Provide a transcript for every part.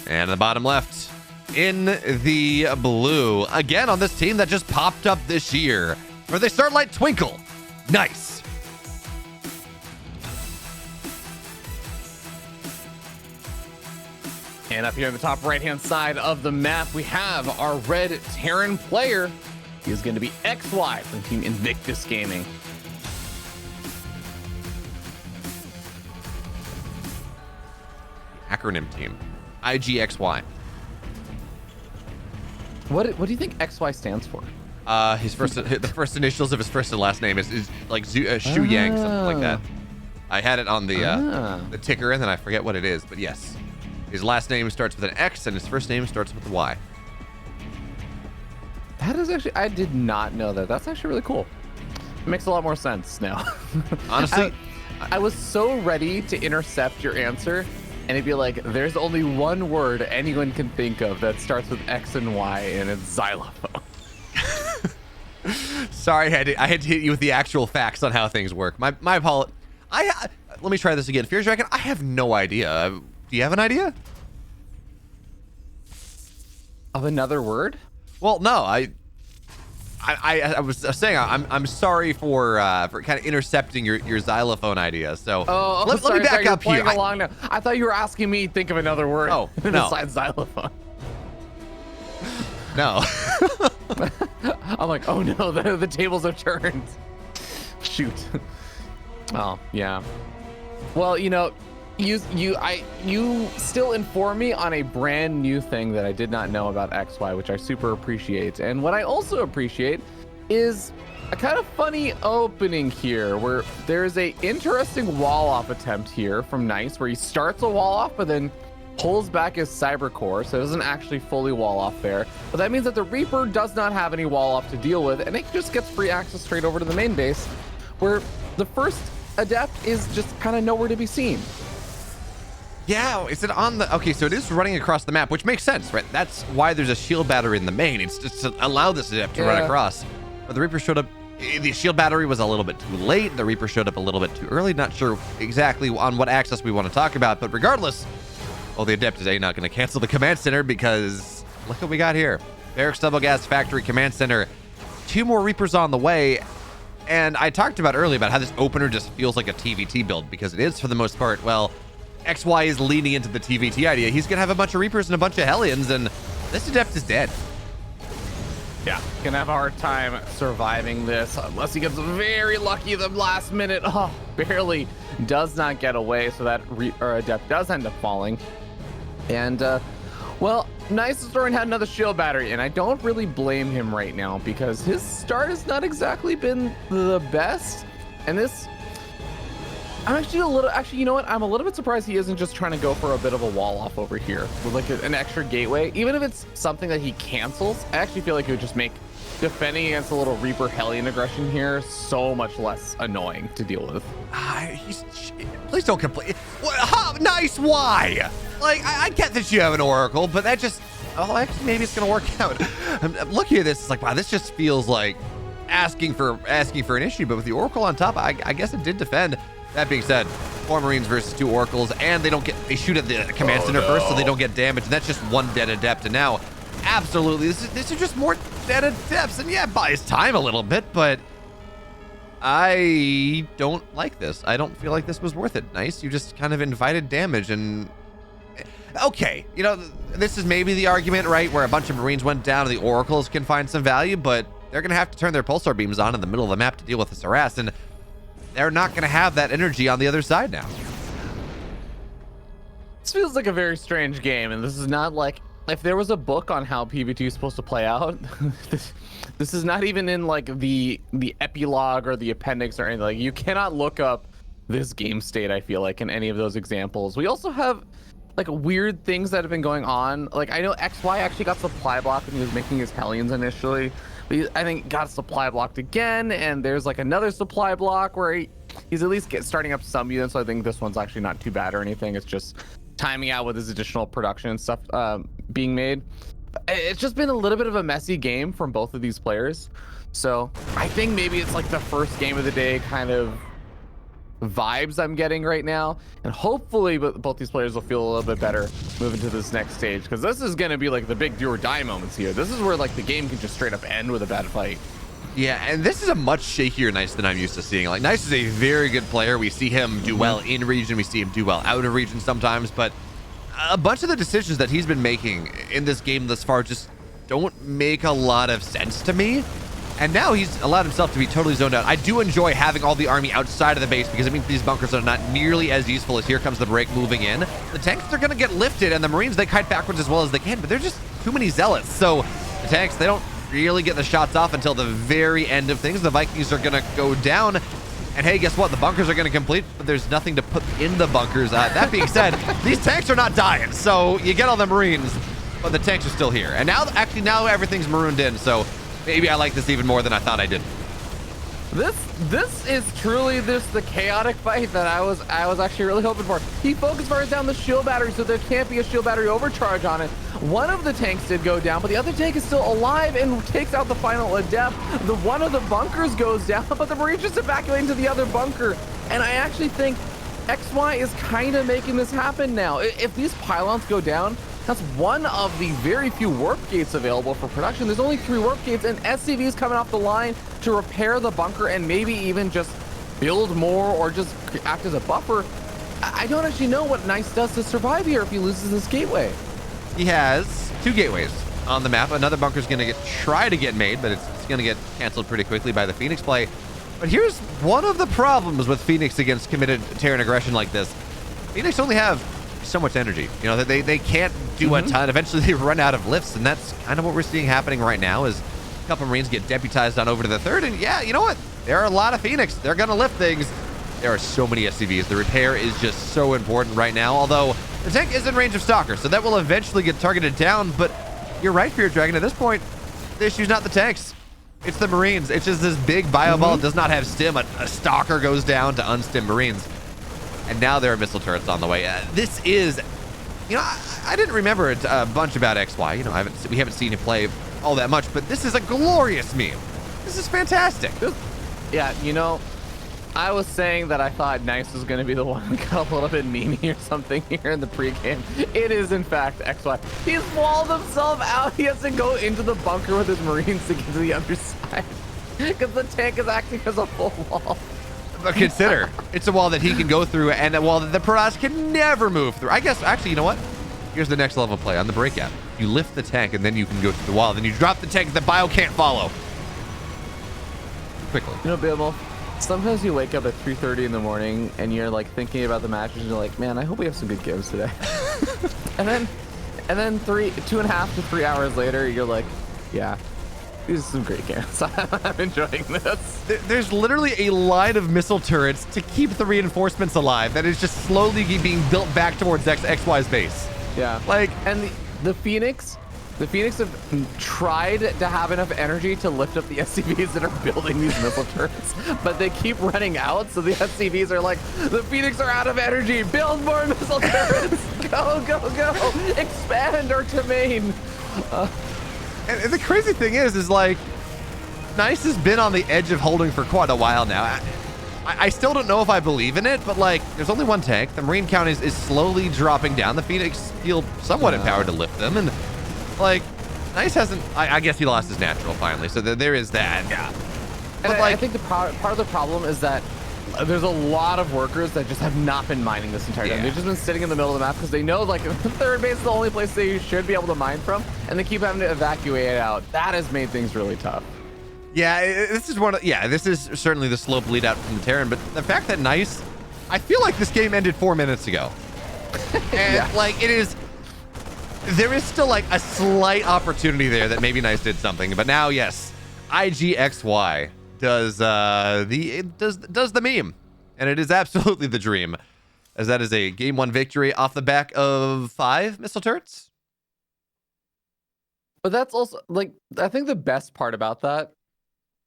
And the bottom left in the blue. Again on this team that just popped up this year. Where they start like Twinkle. Nice. And up here in the top right-hand side of the map, we have our red Terran player. He is going to be XY from Team Invictus Gaming. Acronym team. IGXY. What do you think XY stands for? The first initials of his first and last name is like Shu Yang, something like that. I had it on the ticker, and then I forget what it is, but yes. His last name starts with an X, and his first name starts with a Y. That is actually, I did not know that. That's actually really cool. It makes a lot more sense now. Honestly, I was so ready to intercept your answer, and it'd be like, there's only one word anyone can think of that starts with X and Y, and it's xylophone. Sorry, I had to hit you with the actual facts on how things work. My apologies. Let me try this again. Fears Dragon, I have no idea. Do you have an idea? Of another word? Well, no. I was saying I'm sorry for kind of intercepting your xylophone idea. So let me back up here. Along now. I thought you were asking me to think of another word. Oh, no. Besides xylophone. No. I'm like, oh no, the tables have turned. Shoot. Oh yeah. Well, you know, you still inform me on a brand new thing that I did not know about XY, which I super appreciate. And what I also appreciate is a kind of funny opening here, where there's a interesting wall off attempt here from Nice, where he starts a wall off, but then pulls back his cyber core, so it doesn't actually fully wall off there. But that means that the Reaper does not have any wall off to deal with, and it just gets free access straight over to the main base, where the first adept is just kind of nowhere to be seen. Yeah, is it on the... Okay, so it is running across the map, which makes sense, right? That's why there's a shield battery in the main. It's just to allow this adept to run across. But the Reaper showed up... The shield battery was a little bit too late. The Reaper showed up a little bit too early. Not sure exactly on what axis we want to talk about, but regardless... Well, the adept is not going to cancel the command center because... Look what we got here. Barracks Double Gas Factory Command Center. 2 more Reapers on the way. And I talked about earlier about how this opener just feels like a TVT build, because it is for the most part. Well... XY is leaning into the TVT idea. He's gonna have a bunch of Reapers and a bunch of Hellions, and this adept is dead. Yeah, gonna have a hard time surviving this unless he gets very lucky the last minute. Oh, barely does not get away, so that adept does end up falling. And well, Nice Historian had another shield battery, and I don't really blame him right now because his start has not exactly been the best. And this, I'm actually, you know what? I'm a little bit surprised he isn't just trying to go for a bit of a wall off over here with like an extra gateway. Even if it's something that he cancels, I actually feel like it would just make defending against a little Reaper Hellion aggression here so much less annoying to deal with. Please don't complain. Nice, why? Like, I get that you have an Oracle, but that just... Oh, actually, maybe it's going to work out. I'm looking at this, it's like, wow, this just feels like asking for an issue, but with the Oracle on top, I guess it did defend. That being said, 4 Marines versus 2 Oracles, and they shoot at the command center first, so they don't get damaged. And that's just 1 dead adept. And now, absolutely, this is just more dead adepts. And yeah, it buys time a little bit, but I don't like this. I don't feel like this was worth it. Nice, you just kind of invited damage. And okay, you know, this is maybe the argument, right, where a bunch of Marines went down and the Oracles can find some value, but they're gonna have to turn their pulsar beams on in the middle of the map to deal with this harass. And they're not going to have that energy on the other side now. This feels like a very strange game, and this is not like, if there was a book on how PvT is supposed to play out, this is not even in like the epilogue or the appendix or anything. Like, you cannot look up this game state, I feel like, in any of those examples. We also have like weird things that have been going on. Like, I know XY actually got supply blocked when he was making his Hellions initially. I think got supply blocked again, and there's like another supply block where he's at least starting up some units. So I think this one's actually not too bad or anything. It's just timing out with his additional production and stuff being made. It's just been a little bit of a messy game from both of these players. So I think maybe it's like the first game of the day kind of vibes I'm getting right now, and hopefully both these players will feel a little bit better moving to this next stage, because this is going to be like the big do or die moments here. This is where like the game can just straight up end with a bad fight. Yeah, and this is a much shakier Nice than I'm used to seeing. Like, Nice is a very good player. We see him do well in region. We see him do well out of region sometimes, but a bunch of the decisions that he's been making in this game thus far just don't make a lot of sense to me. And now he's allowed himself to be totally zoned out. I do enjoy having all the army outside of the base because it means these bunkers are not nearly as useful as here comes the break moving in. The tanks are going to get lifted, and the Marines, they kite backwards as well as they can, but they're just too many zealots. So the tanks, they don't really get the shots off until the very end of things. The Vikings are going to go down. And hey, guess what? The bunkers are going to complete, but there's nothing to put in the bunkers. That being said, these tanks are not dying. So you get all the Marines, but the tanks are still here. And now, actually, now everything's marooned in. So maybe I like this even more than I thought I did. This is truly the chaotic fight that I was actually really hoping for. He focus fires down the shield battery, so there can't be a shield battery overcharge on it. One of the tanks did go down, but the other tank is still alive and takes out the final adept. The one of the bunkers goes down, but the Marines just evacuate into the other bunker. And I actually think XY is kind of making this happen now. If these pylons go down, that's one of the very few warp gates available for production. There's only 3 warp gates, and SCVs coming off the line to repair the bunker and maybe even just build more or just act as a buffer. I don't actually know what Nice does to survive here if he loses this gateway. He has 2 gateways on the map. Another bunker's going to try to get made, but it's going to get canceled pretty quickly by the Phoenix play. But here's one of the problems with Phoenix against committed Terran aggression like this. Phoenix only have so much energy. You know, they can't do a ton. Eventually they run out of lifts, and that's kind of what we're seeing happening right now is a couple Marines get deputized on over to the 3rd, and yeah, you know what? There are a lot of Phoenix. They're going to lift things. There are so many SCVs. The repair is just so important right now, although the tank is in range of Stalker, so that will eventually get targeted down, but you're right, Fear Dragon. At this point, the issue's not the tanks. It's the Marines. It's just this big bio ball. It does not have stim. A Stalker goes down to unstim Marines. And now there are missile turrets on the way. This is, you know, I didn't remember a bunch about XY. You know, we haven't seen him play all that much, but this is a glorious meme. This is fantastic. Yeah, you know, I was saying that I thought Nice was going to be the one that got a little bit memey or something here in the pregame. It is, in fact, XY. He's walled himself out. He has to go into the bunker with his Marines to get to the other side because the tank is acting as a full wall. But consider, it's a wall that he can go through and a wall that the Piratas can never move through. I guess, actually, you know what? Here's the next level of play on the breakout. You lift the tank and then you can go through the wall. Then you drop the tank, the bio can't follow. Quickly. You know, Bimble, sometimes you wake up at 3:30 in the morning and you're like thinking about the matches and you're like, man, I hope we have some good games today. and then 2.5 to 3 hours later, you're like, yeah, these are some great games. I'm enjoying this. There's literally a line of missile turrets to keep the reinforcements alive that is just slowly being built back towards XY's base. Yeah. Like, and the Phoenix have tried to have enough energy to lift up the SCVs that are building these missile turrets, but they keep running out. So the SCVs are like, the Phoenix are out of energy. Build more missile turrets. Go, go, go. Expand our domain. And the crazy thing is like, Nice has been on the edge of holding for quite a while now. I still don't know if I believe in it, but like, there's only 1 tank. The Marine count is slowly dropping down. The Phoenix feel somewhat empowered to lift them, and like, Nice hasn't. I guess he lost his natural finally, so there is that. Yeah. But and like, I think part of the problem is that there's a lot of workers that just have not been mining this entire time. They've just been sitting in the middle of the map because they know like the 3rd base is the only place they should be able to mine from, and they keep having to evacuate it out. That has made things really tough. Yeah, this is certainly the slow bleed out from the Terran, but the fact that Nice, I feel like this game ended 4 minutes ago. And like, there is still like a slight opportunity there that maybe Nice did something, but now, yes, IGXY does the meme, and it is absolutely the dream, as that is a game 1 victory off the back of 5 missile turrets. But that's also like, I think the best part about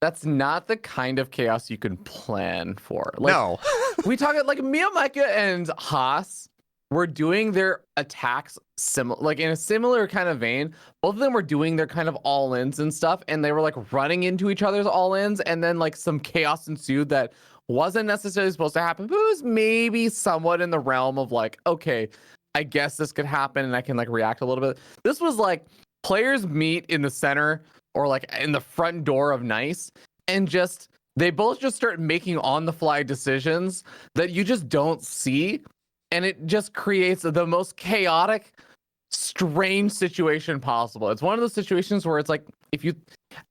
that's not the kind of chaos you can plan for. Like, no. We talk like Mia, Micah, and Haas were doing their attacks like in a similar kind of vein. Both of them were doing their kind of all-ins and stuff, and they were like running into each other's all-ins, and then like some chaos ensued that wasn't necessarily supposed to happen, but it was maybe somewhat in the realm of like, okay, I guess this could happen and I can like react a little bit. This was like players meet in the center or like in the front door of Nice and just they both just start making on the fly decisions that you just don't see. And it just creates the most chaotic, strange situation possible. It's one of those situations where it's like,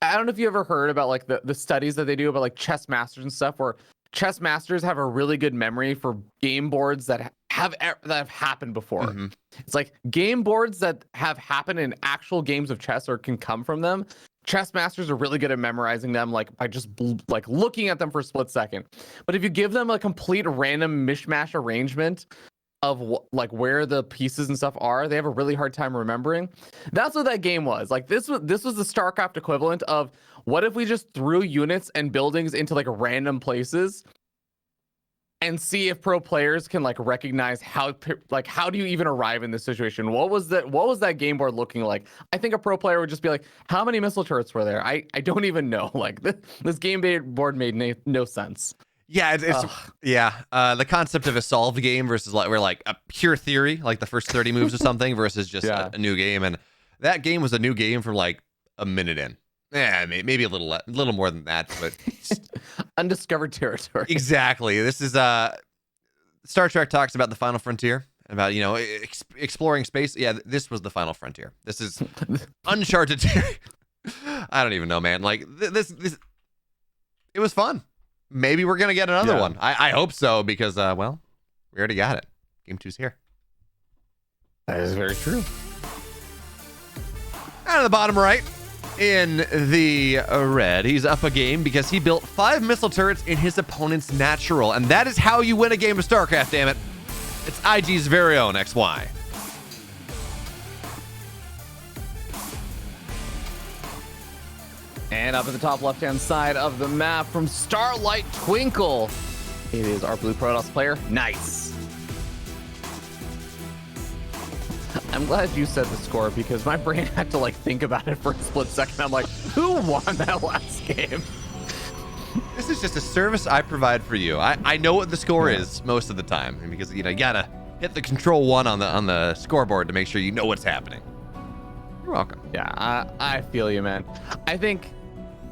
I don't know if you ever heard about like the studies that they do about like chess masters and stuff, where chess masters have a really good memory for game boards that have happened before. Mm-hmm. It's like game boards that have happened in actual games of chess or can come from them. Chess masters are really good at memorizing them, like by just like looking at them for a split second. But if you give them a complete random mishmash arrangement of like where the pieces and stuff are, they have a really hard time remembering. That's what that game was. Like this was the StarCraft equivalent of what if we just threw units and buildings into like random places and see if pro players can like recognize how do you even arrive in this situation? What was that game board looking like? I think a pro player would just be like, how many missile turrets were there? I don't even know. Like this game board made no sense. Yeah, the concept of a solved game versus like we're like a pure theory, like the first 30 moves or something, versus just a new game. And that game was a new game from like a minute in. Yeah, maybe a little more than that, but undiscovered territory. Exactly. This is Star Trek talks about the final frontier, about exploring space. Yeah, this was the final frontier. This is uncharted territory. I don't even know, man. Like this it was fun. Maybe we're gonna get another one. I hope so, because well, we already got it. Game 2's here. That is very true. Out of the bottom right, in the red, he's up a game because he built 5 missile turrets in his opponent's natural, and that is how you win a game of StarCraft. Damn it! It's IG's very own XY. And up at the top left-hand side of the map from Starlight Twinkle, it is our blue Protoss player, Nice. I'm glad you said the score because my brain had to like think about it for a split second. I'm like, who won that last game? This is just a service I provide for you. I know what the score is most of the time, because you gotta hit the control 1 on the scoreboard to make sure you know what's happening. You're welcome. Yeah, I feel you, man.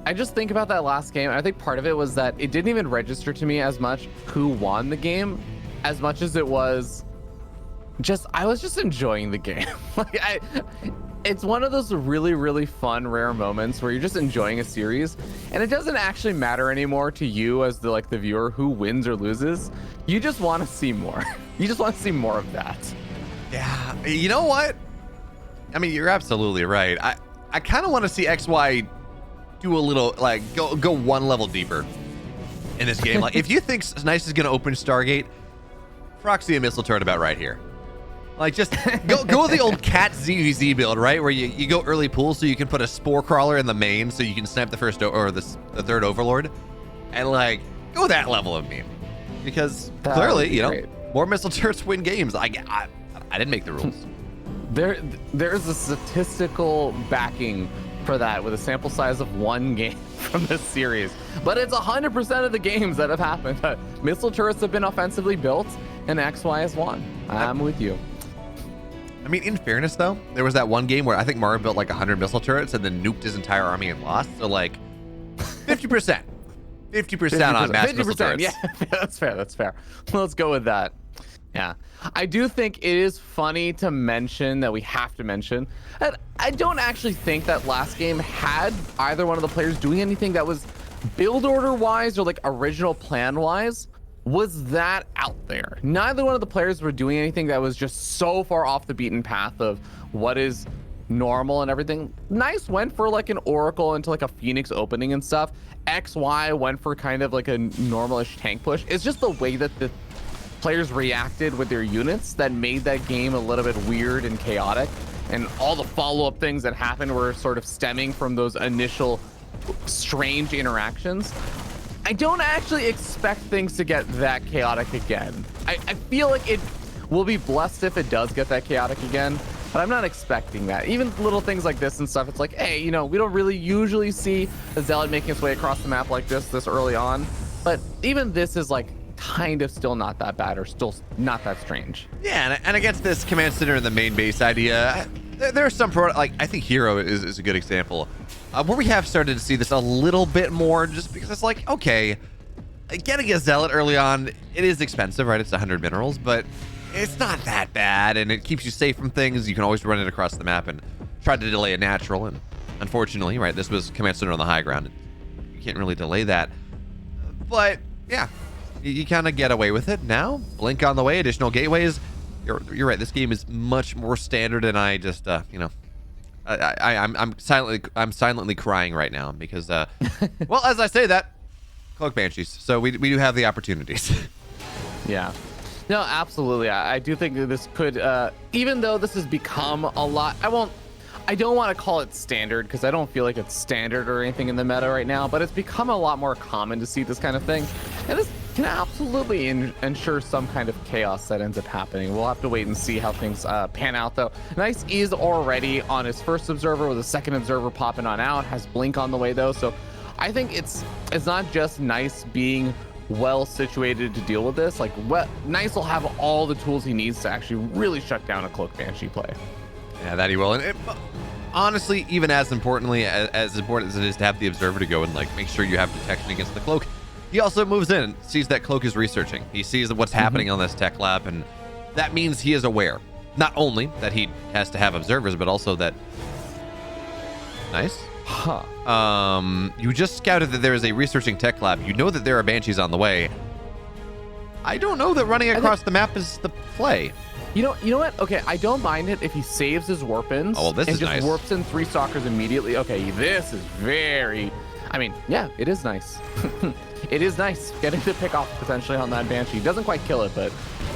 I just think about that last game. I think part of it was that it didn't even register to me as much who won the game, as much as it was just I was just enjoying the game. Like it's one of those really, really fun, rare moments where you're just enjoying a series, and it doesn't actually matter anymore to you as the viewer who wins or loses. You just want to see more. You just want to see more of that. Yeah, you know what? I mean, you're absolutely right. I kind of want to see XY do a little, like, go one level deeper in this game. Like, if you think Nice is going to open Stargate, proxy a missile turret about right here. Like, just go with the old Cat ZZ build, right? Where you go early pool so you can put a spore crawler in the main so you can snipe the first or the third overlord. And, like, go that level of meme. Because that clearly, more missile turrets win games. I didn't make the rules. There's a statistical backing for that with a sample size of 1 game from this series, but it's 100% of the games that have happened. Missile turrets have been offensively built, and XY has won. I'm with you. I mean, in fairness, though, there was that one game where I think Mario built like 100 missile turrets and then nuked his entire army and lost. So like 50%, 50% on mass missile turrets. Yeah, that's fair. That's fair. Let's go with that. Yeah, I do think it is funny to mention that we have to mention that I don't actually think that last game had either one of the players doing anything that was build order wise or like original plan wise was that out there. Neither one of the players were doing anything that was just so far off the beaten path of what is normal and everything. Nice went for like an Oracle into like a Phoenix opening and stuff. XY went for kind of like a normalish tank push. It's just the way that the players reacted with their units that made that game a little bit weird and chaotic, and all the follow-up things that happened were sort of stemming from those initial strange interactions. I don't actually expect things to get that chaotic again. I feel like it will be blessed if it does get that chaotic again, but I'm not expecting that. Even little things like this and stuff, it's like, hey, we don't really usually see a Zealot making its way across the map like this early on. But even this is like kind of still not that bad, or still not that strange. Yeah, and against this command center in the main base idea, there are some like I think Hero is a good example, where we have started to see this a little bit more, just because it's like, okay, getting a Zealot early on, it is expensive, right? It's 100 minerals, but it's not that bad, and it keeps you safe from things. You can always run it across the map and try to delay a natural, and unfortunately, right, this was command center on the high ground. You can't really delay that, but yeah, you kind of get away with it. Now, Blink on the way, additional gateways. You're right, this game is much more standard, and I just, you know, I'm silently crying right now because, well, as I say that, Cloak Banshees. So we do have the opportunities. Yeah. No, absolutely. I do think that this could, even though this has become a lot, I don't want to call it standard, because I don't feel like it's standard or anything in the meta right now, but it's become a lot more common to see this kind of thing. And this can absolutely ensure some kind of chaos that ends up happening. We'll have to wait and see how things pan out, though. Nice is already on his first observer, with a second observer popping on out, has Blink on the way, though. So I think it's not just Nice being well situated to deal with this. Like, Nice will have all the tools he needs to actually really shut down a Cloak Banshee play. Yeah, that he will. And honestly, even as importantly, as important as it is to have the observer to go and like make sure you have detection against the cloak, he also moves in and sees that cloak is researching. He sees what's happening on this tech lab, and that means he is aware. Not only that he has to have observers, but also that. Nice. Huh. You just scouted that there is a researching tech lab. You know that there are banshees on the way. I don't know that running across the map is the play. You know what? Okay, I don't mind it if he saves his warp-ins and just nice. warps in 3 stalkers immediately. Okay, this is very, I mean, yeah, it is nice. It is nice getting the pick off potentially on that Banshee. Doesn't quite kill it, but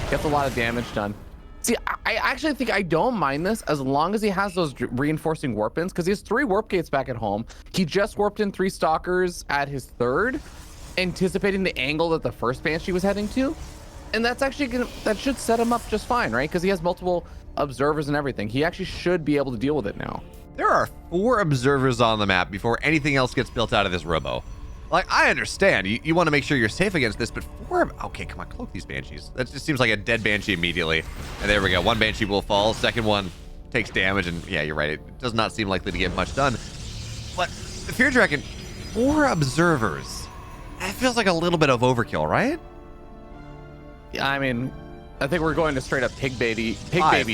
gets a lot of damage done. See, I actually think I don't mind this as long as he has those reinforcing warp-ins, because he has 3 warp gates back at home. He just warped in 3 stalkers at his 3rd, anticipating the angle that the first Banshee was heading to. And that's actually that should set him up just fine, right? Because he has multiple observers and everything. He actually should be able to deal with it now. There are 4 observers on the map before anything else gets built out of this robo. Like, I understand you want to make sure you're safe against this, but 4, okay, come on, cloak these banshees. That just seems like a dead banshee immediately. And there we go, 1 banshee will fall, 2nd one takes damage, and yeah, you're right, it does not seem likely to get much done. But the Fear Dragon, 4 observers. That feels like a little bit of overkill, right? Yeah, I mean, I think we're going to straight up pig baby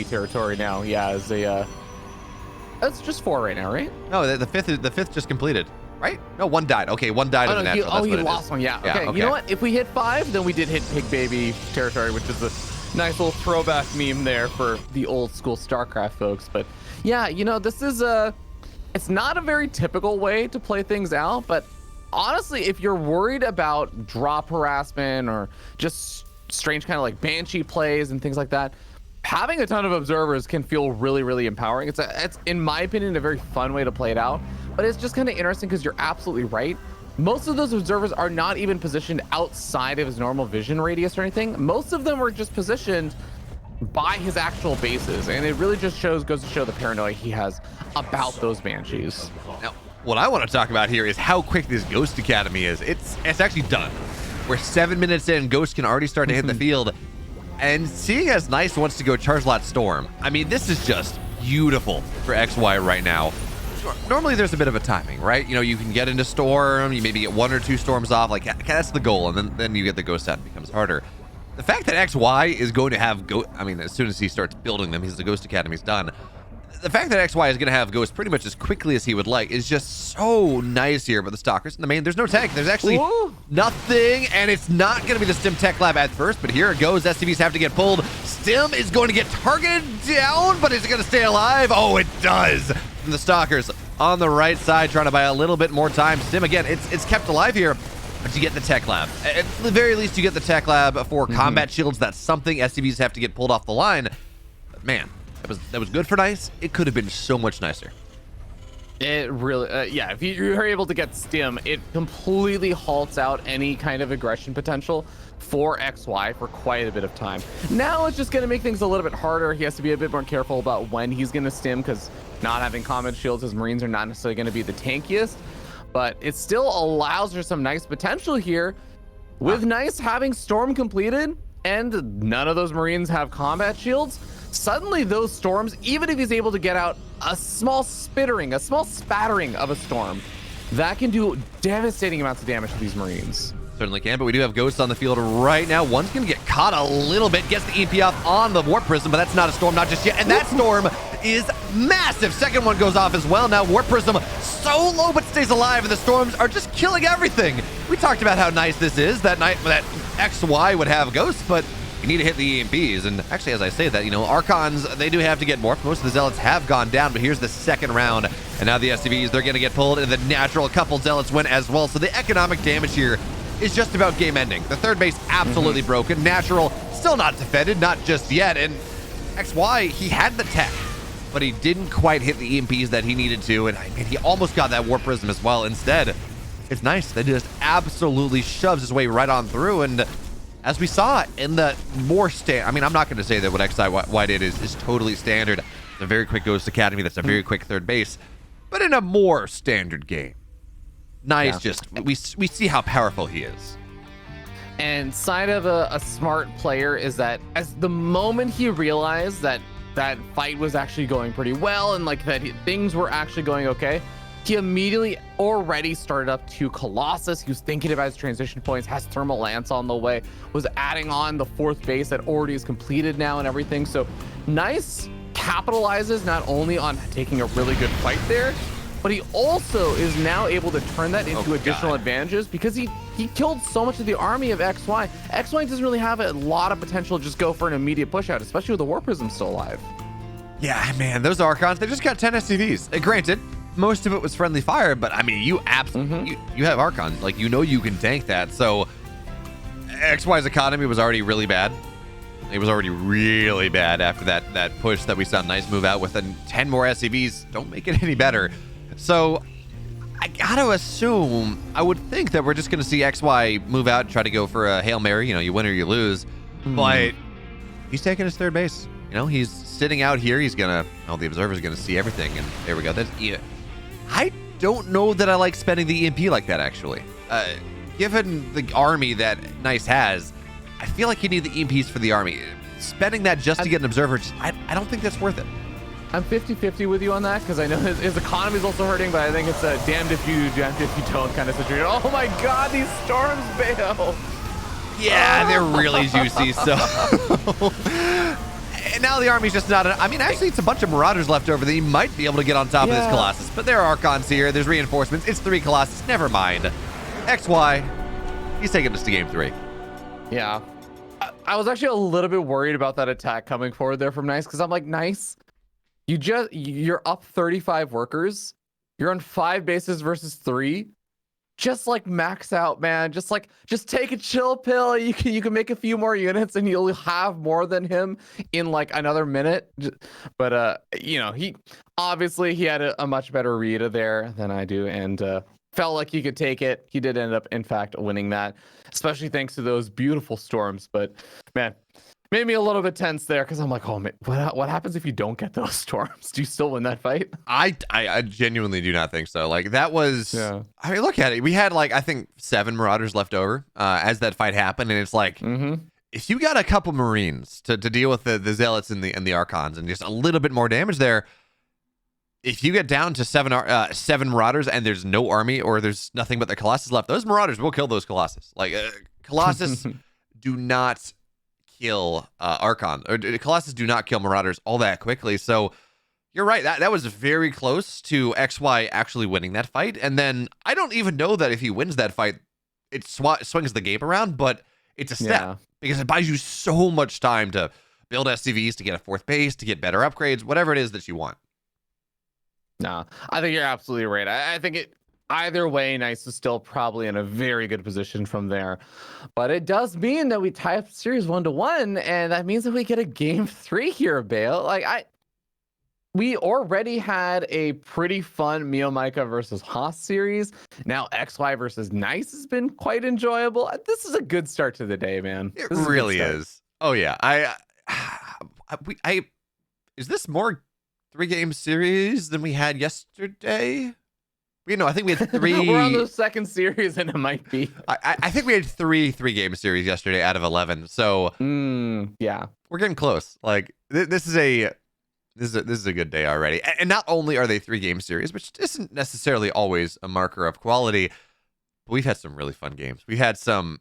territory now. Yeah, as a that's just 4 right now, right? No, the fifth just completed, right? No, 1 died. Okay, 1 died in the natural. He lost one. Yeah. Okay. You know what? If we hit 5, then we did hit pig baby territory, which is a nice little throwback meme there for the old school StarCraft folks. But yeah, you know, this is it's not a very typical way to play things out, but honestly, if you're worried about drop harassment or just strange kind of like Banshee plays and things like that, having a ton of observers can feel really, really empowering. It's in my opinion, a very fun way to play it out, but it's just kind of interesting because you're absolutely right. Most of those observers are not even positioned outside of his normal vision radius or anything. Most of them are just positioned by his actual bases, and it really just goes to show the paranoia he has about those Banshees. Now, what I want to talk about here is how quick this Ghost Academy is. It's actually done. We're 7 minutes in, Ghost can already start to hit the field. And seeing as Nice wants to go Charge Lot Storm, I mean, this is just beautiful for XY right now. Normally there's a bit of a timing, right? You know, you can get into Storm, you maybe get 1 or 2 storms off, like that's the goal, and then you get the Ghost out, it becomes harder. The fact that XY is going to have I mean, as soon as he starts building them, the Ghost Academy's done. The fact that XY is going to have Ghost pretty much as quickly as he would like is just so nice here. But the Stalkers in the main, there's no tank. There's actually nothing, and it's not going to be the Stim Tech Lab at first, but here it goes. SCVs have to get pulled. Stim is going to get targeted down, but is it going to stay alive? Oh, it does. And the Stalkers on the right side trying to buy a little bit more time. Stim, again, it's kept alive here, but you get the Tech Lab. At the very least, you get the Tech Lab for combat shields. That's something. SCVs have to get pulled off the line. But man, that was good for Nice. It could have been so much nicer. It really, yeah, if you're able to get Stim, it completely halts out any kind of aggression potential for XY for quite a bit of time. Now it's just going to make things a little bit harder. He has to be a bit more careful about when he's going to Stim, because not having combat shields, his Marines are not necessarily going to be the tankiest, but it still allows for some nice potential here. With Nice having Storm completed and none of those Marines have combat shields, suddenly those Storms, even if he's able to get out a small spattering of a Storm, that can do devastating amounts of damage to these Marines. Certainly can, but we do have Ghosts on the field right now. One's going to get caught a little bit, gets the EP off on the Warp Prism, but that's not a Storm, not just yet. And that Storm is massive. Second one goes off as well. Now Warp Prism so low but stays alive, and the Storms are just killing everything. We talked about how nice this is. That XY would have Ghosts, but you need to hit the EMPs. And actually, as I say that, you know, Archons, they do have to get morphed. Most of the Zealots have gone down, but here's the second round. And now the SCVs, they're going to get pulled, and the natural couple Zealots win as well. So the economic damage here is just about game ending. The third base absolutely broken. Natural still not defended, not just yet. And XY, he had the tech, but he didn't quite hit the EMPs that he needed to. And he almost got that Warp Prism as well. Instead, it's nice that he just absolutely shoves his way right on through. And as we saw in the more I mean, I'm not going to say that what XY did is totally standard. It's a very quick Ghost Academy. That's a very quick third base. But in a more standard game, Nice, just we see how powerful he is. And side of a smart player is that as the moment he realized that that fight was actually going pretty well and like that things were actually going okay, he immediately already started up to Colossus. He was thinking about his transition points, has Thermal Lance on the way, was adding on the fourth base that already is completed now and everything. So Nice capitalizes not only on taking a really good fight there, but he also is now able to turn that into additional advantages because he killed so much of the army of XY. XY doesn't really have a lot of potential to just go for an immediate push out, especially with the War Prism still alive. Yeah, man, those Archons, they just got 10 SCVs. Granted, most of it was friendly fire, but I mean, you absolutely, you have Archons. Like, you know you can tank that. So XY's economy was already really bad. It was already really bad after that push that we saw Nice move out with, and 10 more SCVs don't make it any better. So I gotta assume, I would think that we're just gonna see XY move out and try to go for a Hail Mary. You know, you win or you lose. But he's taking his third base. You know, he's sitting out here. He's gonna, well, the Observer's gonna see everything. And there we go. That's, yeah. I don't know that I like spending the EMP like that, actually. Given the army that Nice has, I feel like you need the EMPs for the army. Spending that just to get an Observer, I don't think that's worth it. I'm 50-50 with you on that because I know his economy is also hurting, but I think it's a damned if you do, damned if you don't kind of situation. Oh my God, these Storms bail. Yeah, they're really juicy. So and now the army's just not. I mean, actually, it's a bunch of Marauders left over that you might be able to get on top of this Colossus. But there are Archons here. There's reinforcements. It's 3 Colossus. Never mind. XY, he's taking us to game 3. Yeah, I was actually a little bit worried about that attack coming forward there from Nice because I'm like, Nice. You're up 35 workers. You're on 5 bases versus 3. Just like max out, man. Just take a chill pill. You can make a few more units and you'll have more than him in like another minute. But you know, he had a much better read there than I do, and felt like he could take it. He did end up, in fact, winning that, especially thanks to those beautiful Storms. But man, made me a little bit tense there because I'm like, oh man, what happens if you don't get those Storms? Do you still win that fight? I genuinely do not think so. Like, that was, I mean, look at it. We had like, I think 7 Marauders left over as that fight happened, and it's like, if you got a couple Marines to deal with the Zealots and the Archons and just a little bit more damage there, if you get down to 7 Marauders and there's no army or there's nothing but the Colossus left, those Marauders will kill those Colossus. Like, Colossus do not kill Archon, or Colossus do not kill Marauders all that quickly. So you're right, that was very close to XY actually winning that fight. And then I don't even know that if he wins that fight, it swings the game around, but it's a step because it buys you so much time to build SCVs, to get a 4th base, to get better upgrades, whatever it is that you want. No, I think you're absolutely right. I think either way, Nice is still probably in a very good position from there. But it does mean that we tie up series 1-1, and that means that we get a game 3 here, Bale. Like, we already had a pretty fun Mio Micah versus Haas series. Now XY versus Nice has been quite enjoyable. This is a good start to the day, man. It really is. Oh yeah. Is this more 3-game series than we had yesterday? I think we had 3. We're on the second series, and it might be. I think we had 3 game series yesterday out of 11. So yeah, we're getting close. Like this is a good day already. And not only are they 3 game series, which isn't necessarily always a marker of quality, but we've had some really fun games. We've had some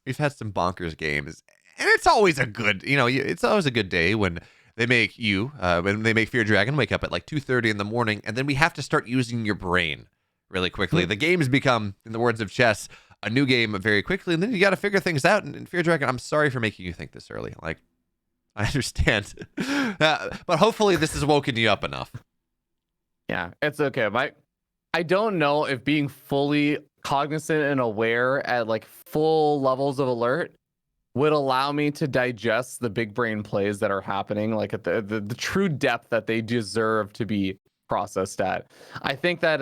bonkers games, and it's always a good, it's always a good day when they make Fear Dragon wake up at like 2:30 in the morning, and then we have to start using your brain really quickly. The games become, in the words of chess, a new game very quickly, and then you got to figure things out. And Fear Dragon, I'm sorry for making you think this early. Like, I understand, but hopefully this has woken you up enough. Yeah, it's okay. I don't know if being fully cognizant and aware at like full levels of alert would allow me to digest the big brain plays that are happening, like at the true depth that they deserve to be processed at. I think that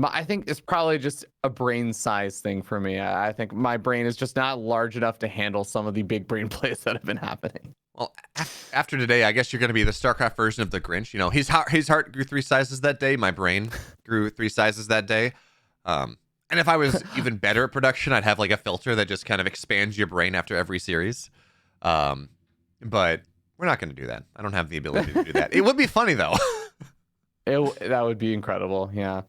I think it's probably just a brain size thing for me. I think my brain is just not large enough to handle some of the big brain plays that have been happening. Well, after today, I guess you're going to be the StarCraft version of the Grinch. His heart grew 3 sizes that day. My brain grew 3 sizes that day. And if I was even better at production, I'd have like a filter that just kind of expands your brain after every series. But we're not going to do that. I don't have the ability to do that. It would be funny though. That would be incredible. Yeah.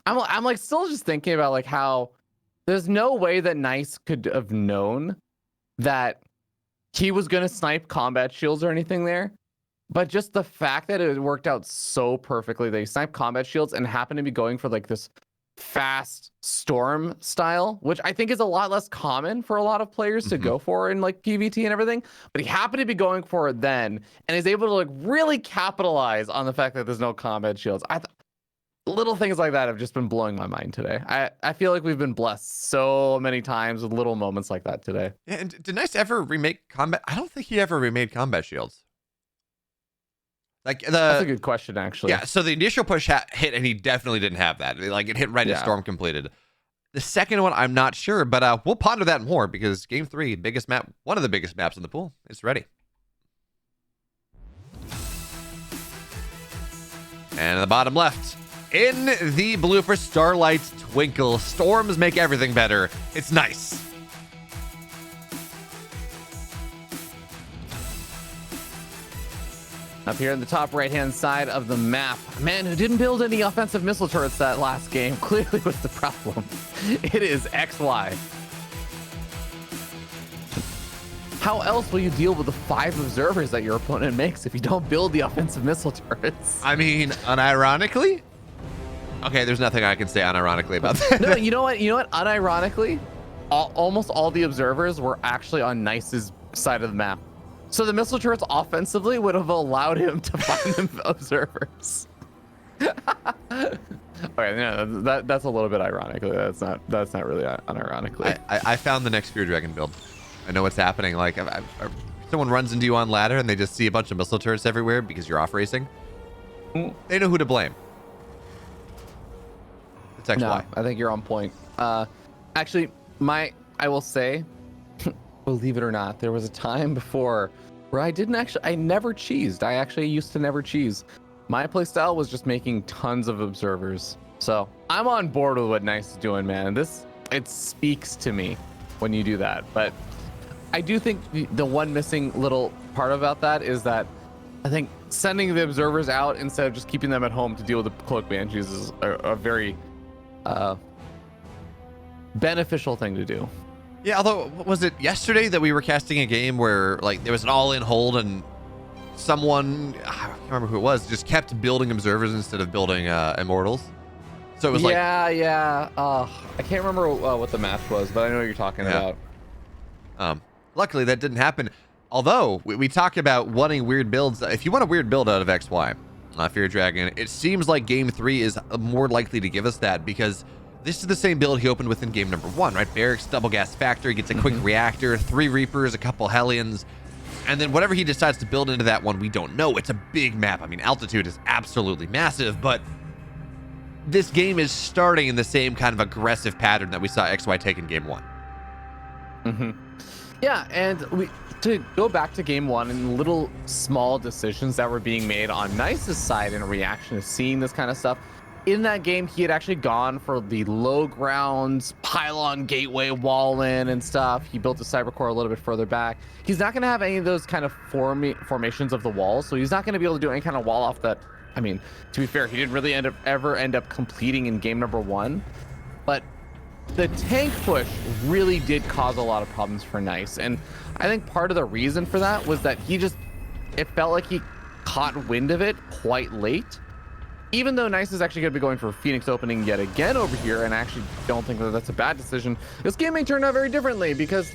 I'm like still just thinking about like how there's no way that Nice could have known that he was going to snipe combat shields or anything there. But just the fact that it worked out so perfectly, they sniped combat shields and happened to be going for like this fast storm style, which I think is a lot less common for a lot of players to go for in like PvT and everything. But he happened to be going for it then and is able to like really capitalize on the fact that there's no combat shields. Little things like that have just been blowing my mind today. I feel like we've been blessed so many times with little moments like that today. Yeah, and did Nice ever remake combat? I don't think he ever remade combat shields. That's a good question, actually. Yeah, so the initial push hit, and he definitely didn't have that. Like, it hit right as Storm completed. The second one, I'm not sure, but we'll ponder that more because Game 3, biggest map, one of the biggest maps in the pool, is ready. And in the bottom left, in the blue for Starlight's Twinkle, storms make everything better. It's nice. Up here in the top right-hand side of the map, a man who didn't build any offensive missile turrets that last game clearly was the problem. It is XY. How else will you deal with the 5 observers that your opponent makes if you don't build the offensive missile turrets? I mean, unironically? Okay, there's nothing I can say unironically about that. No, you know what? Unironically, almost all the observers were actually on Nice's side of the map. So the missile turrets offensively would have allowed him to find the observers. Okay, no, that's a little bit ironic. That's not really unironically. I found the next Fear Dragon build. I know what's happening. Like, someone runs into you on ladder and they just see a bunch of missile turrets everywhere because you're off racing. They know who to blame. It's XY. No, I think you're on point. Actually, I will say, believe it or not, there was a time before where I never cheesed. I actually used to never cheese. My playstyle was just making tons of observers. So I'm on board with what Nice is doing, man. It speaks to me when you do that. But I do think the one missing little part about that is that I think sending the observers out instead of just keeping them at home to deal with the Cloak Banshees is a very beneficial thing to do. Yeah, although, was it yesterday that we were casting a game where, like, there was an all-in hold and someone, I can't remember who it was, just kept building observers instead of building immortals? So it was Yeah. I can't remember what the match was, but I know what you're talking about. Luckily, that didn't happen. Although, we talk about wanting weird builds. If you want a weird build out of XY, Fear Dragon, it seems like Game 3 is more likely to give us that because this is the same build he opened with in game number 1, right? Barracks, double gas factory, gets a quick reactor, 3 Reapers, a couple Hellions, and then whatever he decides to build into that one, we don't know. It's a big map. I mean, altitude is absolutely massive, but this game is starting in the same kind of aggressive pattern that we saw XY take in game 1. Yeah, and to go back to game 1 and little small decisions that were being made on Nice's side in reaction to seeing this kind of stuff, in that game, he had actually gone for the low grounds, pylon gateway wall in and stuff. He built a cyber core a little bit further back. He's not going to have any of those kind of formations of the walls, so he's not going to be able to do any kind of wall off that. I mean, to be fair, he didn't really ever end up completing in game number 1, but the tank push really did cause a lot of problems for Nice, and I think part of the reason for that was that it felt like he caught wind of it quite late. Even though Nice is actually going to be going for Phoenix opening yet again over here, and I actually don't think that that's a bad decision, this game may turn out very differently because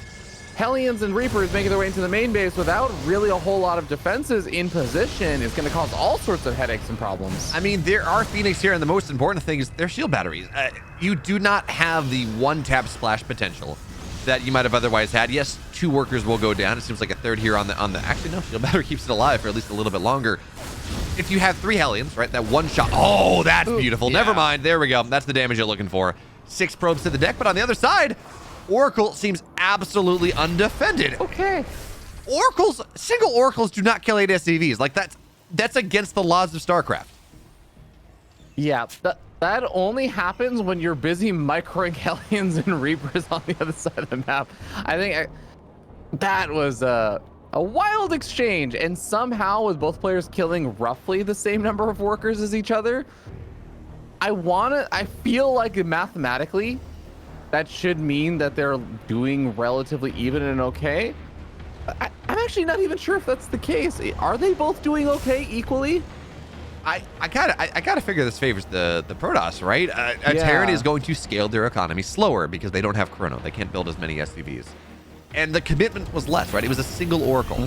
Hellions and Reapers making their way into the main base without really a whole lot of defenses in position is going to cause all sorts of headaches and problems. I mean, there are Phoenix here, and the most important thing is their shield batteries. You do not have the one-tap splash potential that you might have otherwise had. Yes, 2 workers will go down. It seems like a third here on the actually, no, shield battery keeps it alive for at least a little bit longer. If you have 3 Hellions, right, that one shot. Oh, that's beautiful. Yeah. Never mind. There we go. That's the damage you're looking for. 6 probes to the deck, but on the other side, Oracle seems absolutely undefended. Okay. Single Oracles do not kill 8 SCVs. Like, that's against the laws of StarCraft. Yeah, that only happens when you're busy microing Hellions and Reapers on the other side of the map. I think that was a wild exchange, and somehow with both players killing roughly the same number of workers as each other, I feel like mathematically that should mean that they're doing relatively even and okay. I'm actually not even sure if that's the case. Are they both doing okay equally? I gotta figure this favors the Protoss, right? Terran is going to scale their economy slower because they don't have Chrono. They can't build as many SCVs. And the commitment was less, right? It was a single Oracle.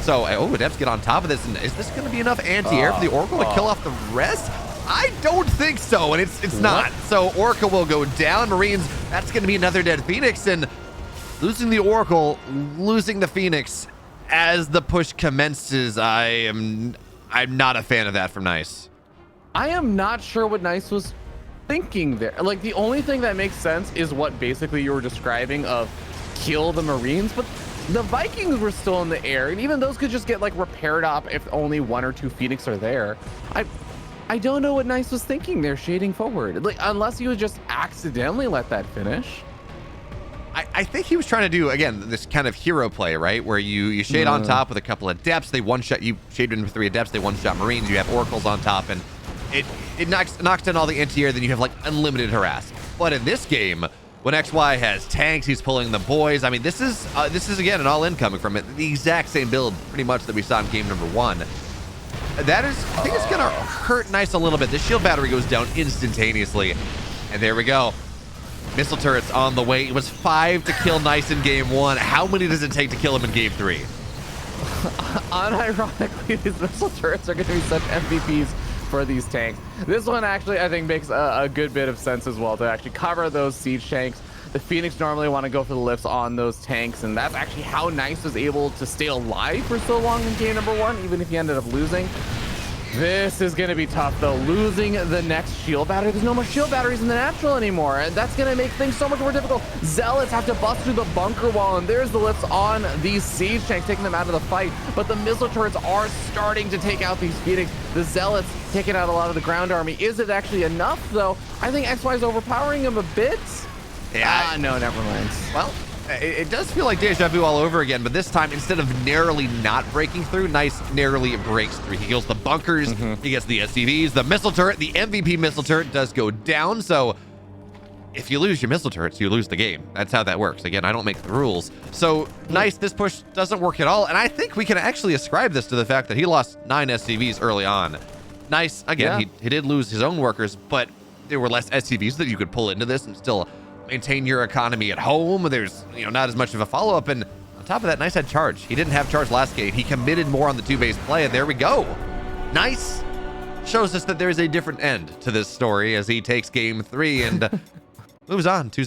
So, Adepts get on top of this, and is this going to be enough anti-air for the Oracle to kill off the rest? I don't think so, and it's not. So, Oracle will go down. Marines, that's going to be another dead Phoenix, and losing the Oracle, losing the Phoenix as the push commences, I'm not a fan of that from Nice. I am not sure what Nice was thinking there. Like, the only thing that makes sense is what basically you were describing of kill the Marines, but the Vikings were still in the air, and even those could just get like repaired up if only 1 or 2 Phoenix are there. I don't know what Nice was thinking there shading forward, like, unless he would just accidentally let that finish. I think he was trying to do, again, this kind of hero play, right? Where you shade on top with a couple of Adepts, they one-shot, you shade in with 3 Adepts, they one-shot Marines, you have Oracles on top, and it knocks down all the anti-air, then you have like unlimited harass. But in this game, when XY has tanks, he's pulling the boys. I mean, this is again an all-in coming from it. The exact same build, pretty much, that we saw in game number 1. That is, I think it's gonna hurt Nice a little bit. The shield battery goes down instantaneously, and there we go. Missile turrets on the way. It was 5 to kill Nice in game 1. How many does it take to kill him in game 3? Unironically, these missile turrets are going to be such MVPs for these tanks. This one actually, I think, makes a good bit of sense as well to actually cover those siege tanks. The Phoenix normally want to go for the lifts on those tanks, and that's actually how Nice was able to stay alive for so long in game number 1, even if he ended up losing. This is going to be tough, though. Losing the next shield battery. There's no more shield batteries in the natural anymore, and that's going to make things so much more difficult. Zealots have to bust through the bunker wall, and there's the lifts on these siege tanks, taking them out of the fight. But the missile turrets are starting to take out these Phoenix. The Zealots taking out a lot of the ground army. Is it actually enough, though? I think XY is overpowering him a bit. Yeah. No, never mind. Well, it does feel like deja vu all over again, but this time, instead of narrowly not breaking through, Nice narrowly breaks through. He kills the bunkers, he gets the SCVs, the missile turret, the MVP missile turret does go down, so if you lose your missile turrets, you lose the game. That's how that works. Again, I don't make the rules. So, Nice, this push doesn't work at all, and I think we can actually ascribe this to the fact that he lost 9 SCVs early on. Nice, again, he did lose his own workers, but there were less SCVs that you could pull into this and still maintain your economy at home. There's, not as much of a follow-up, and on top of that, Nice had charge. He didn't have charge last game. He committed more on the 2-base play, and there we go. Nice shows us that there is a different end to this story as he takes game 3 and moves on 2-0.